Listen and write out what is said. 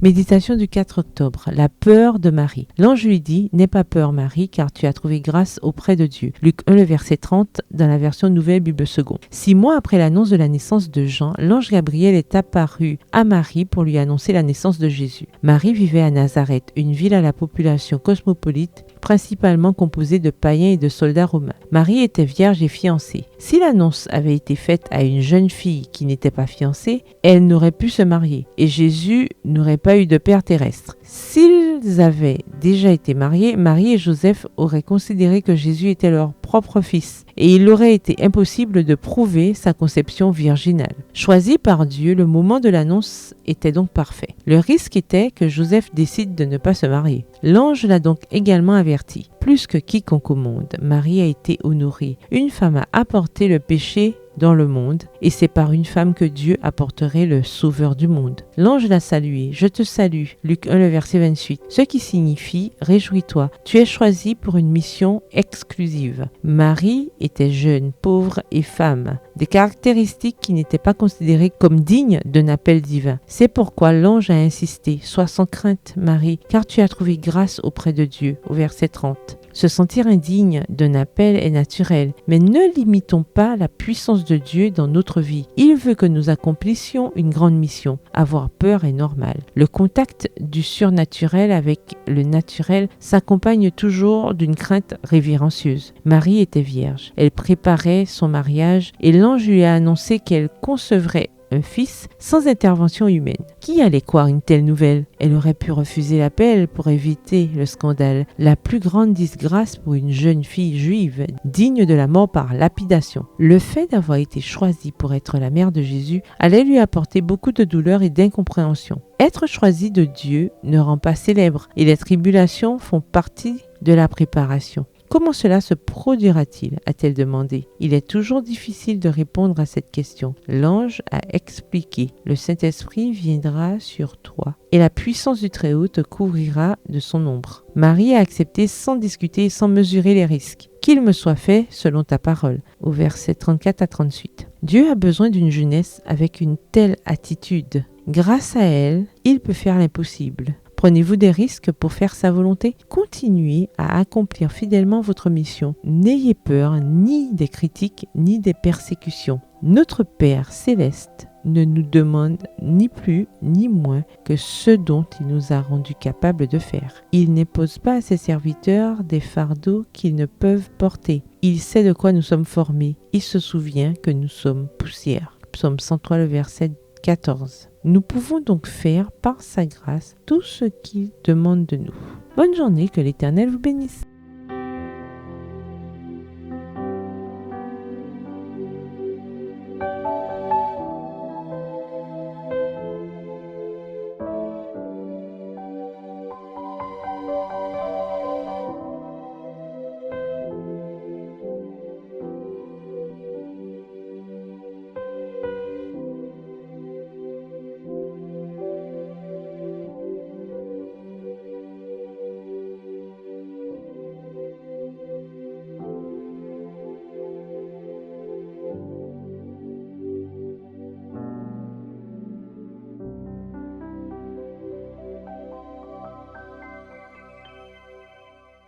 Méditation du 4 octobre. La peur de Marie. L'ange lui dit « N'aie pas peur Marie, car tu as trouvé grâce auprès de Dieu ». Luc 1, le verset 30, dans la version Nouvelle Bible Seconde. 6 mois après l'annonce de la naissance de Jean, l'ange Gabriel est apparu à Marie pour lui annoncer la naissance de Jésus. Marie vivait à Nazareth, une ville à la population cosmopolite, principalement composée de païens et de soldats romains. Marie était vierge et fiancée. Si l'annonce avait été faite à une jeune fille qui n'était pas fiancée, elle n'aurait pu se marier et Jésus n'aurait pas eu de père terrestre. S'ils avaient déjà été mariés, Marie et Joseph auraient considéré que Jésus était leur propre fils et il aurait été impossible de prouver sa conception virginale. Choisi par Dieu, le moment de l'annonce était donc parfait. Le risque était que Joseph décide de ne pas se marier. L'ange l'a donc également averti. Plus que quiconque au monde, Marie a été honorée. Une femme a apporté le péché dans le monde, et c'est par une femme que Dieu apporterait le Sauveur du monde. L'ange l'a saluée. Je te salue, Luc 1, le verset 28, ce qui signifie « Réjouis-toi, tu es choisi pour une mission exclusive ». Marie était jeune, pauvre et femme, des caractéristiques qui n'étaient pas considérées comme dignes d'un appel divin. C'est pourquoi l'ange a insisté « Sois sans crainte, Marie, car tu as trouvé grâce auprès de Dieu » au verset 30. Se sentir indigne d'un appel est naturel, mais ne limitons pas la puissance de Dieu dans notre vie. Il veut que nous accomplissions une grande mission. Avoir peur est normal. Le contact du surnaturel avec le naturel s'accompagne toujours d'une crainte révérencieuse. Marie était vierge. Elle préparait son mariage et l'ange lui a annoncé qu'elle concevrait un fils sans intervention humaine. Qui allait croire une telle nouvelle? Elle aurait pu refuser l'appel pour éviter le scandale, la plus grande disgrâce pour une jeune fille juive, digne de la mort par lapidation. Le fait d'avoir été choisie pour être la mère de Jésus allait lui apporter beaucoup de douleur et d'incompréhension. Être choisie de Dieu ne rend pas célèbre et les tribulations font partie de la préparation. Comment cela se produira-t-il? A-t-elle demandé. Il est toujours difficile de répondre à cette question. L'ange a expliqué. Le Saint-Esprit viendra sur toi et la puissance du Très-Haut te couvrira de son ombre. Marie a accepté sans discuter et sans mesurer les risques. Qu'il me soit fait selon ta parole. Au verset 34 à 38. Dieu a besoin d'une jeunesse avec une telle attitude. Grâce à elle, il peut faire l'impossible. Prenez-vous des risques pour faire sa volonté? Continuez à accomplir fidèlement votre mission. N'ayez peur ni des critiques ni des persécutions. Notre Père céleste ne nous demande ni plus ni moins que ce dont il nous a rendus capables de faire. Il n'impose pas à ses serviteurs des fardeaux qu'ils ne peuvent porter. Il sait de quoi nous sommes formés. Il se souvient que nous sommes poussière. Psaume 103, le verset 14. Nous pouvons donc faire par sa grâce tout ce qu'il demande de nous. Bonne journée, que l'Éternel vous bénisse.